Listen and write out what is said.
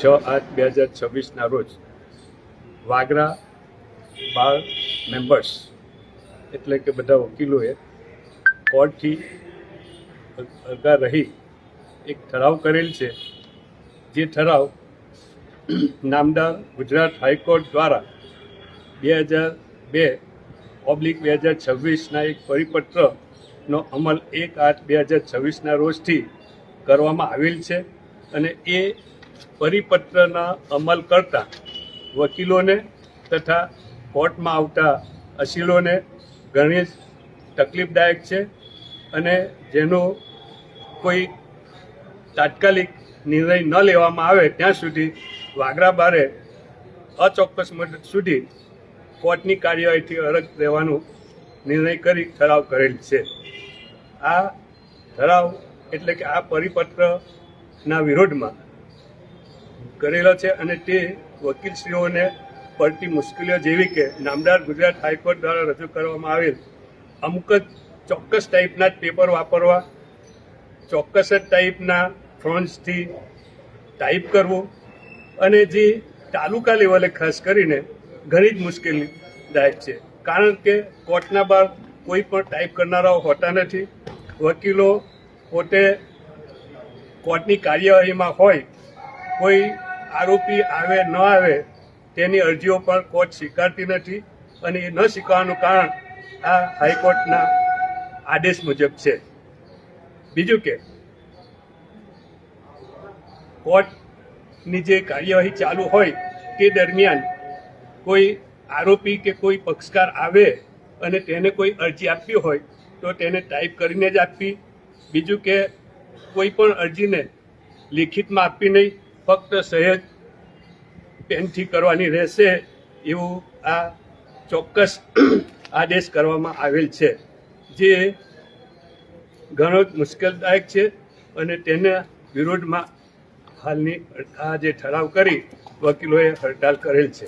6/8/2026 રોજ વાગરા બાર મેમ્બર્સ એટલે કે બધા વકીલોએ કોર્ટથી અલગા રહી એક ઠરાવ કરેલ છે, જે ઠરાવ નામદાર ગુજરાત હાઈકોર્ટ દ્વારા 2002/2026ના એક પરિપત્રનો અમલ 1/8/2026ના રોજથી કરવામાં આવેલ છે અને એ પરિપત્રના અમલ કરતા વકીલોને તથા કોર્ટમાં આવતા અસીલોને ઘણી જ તકલીફદાયક છે અને જેનો કોઈ તાત્કાલિક નિર્ણય ન લેવામાં આવે ત્યાં સુધી વાગરા બારે અચોક્કસ મુદત સુધી કોર્ટની કાર્યવાહીથી અલગ રહેવાનો નિર્ણય કરી ઠરાવ કરેલ છે. આ ઠરાવ એટલે કે આ પરિપત્રના વિરોધમાં કરેલો છે અને તે વકીલશ્રીઓને પડતી મુશ્કેલીઓ જેવી કે નામદાર ગુજરાત હાઈકોર્ટ દ્વારા રજૂ કરવામાં આવેલ અમુક જ ચોક્કસ ટાઈપના જ પેપર વાપરવા, ચોક્કસ જ ટાઈપના ફોન્ટ્સથી ટાઈપ કરવું અને જે તાલુકા લેવલે ખાસ કરીને ઘણી જ મુશ્કેલીદાયક છે, કારણ કે કોર્ટના બહાર કોઈ પણ ટાઈપ કરનારાઓ હોતા નથી. વકીલો પોતે કોર્ટની કાર્યવાહીમાં હોય, કોઈ આરોપી આવે ન આવે તેની અરજીઓ પણ કોર્ટ સ્વીકારતી નથી અને એ ન સ્વીકારવાનું કારણ આ હાઈકોર્ટના આદેશ મુજબ છે. બીજું કે કોર્ટની જે કાર્યવાહી ચાલુ હોય તે દરમિયાન કોઈ આરોપી કે કોઈ પક્ષકાર આવે અને તેને કોઈ અરજી આપવી હોય તો તેને ટાઈપ કરીને જ આપવી. બીજું કે કોઈ પણ અરજીને લિખિતમાં આપવી નહીં, ફક્ત સહેજ પેનથી કરવાની રહેશે એવું આ ચોક્કસ આદેશ કરવામાં આવેલ છે, જે ઘણો જ મુશ્કેલદાયક છે અને તેના વિરોધમાં હાલની આ જે ઠરાવ કરી વકીલોએ હડતાલ કરેલ છે.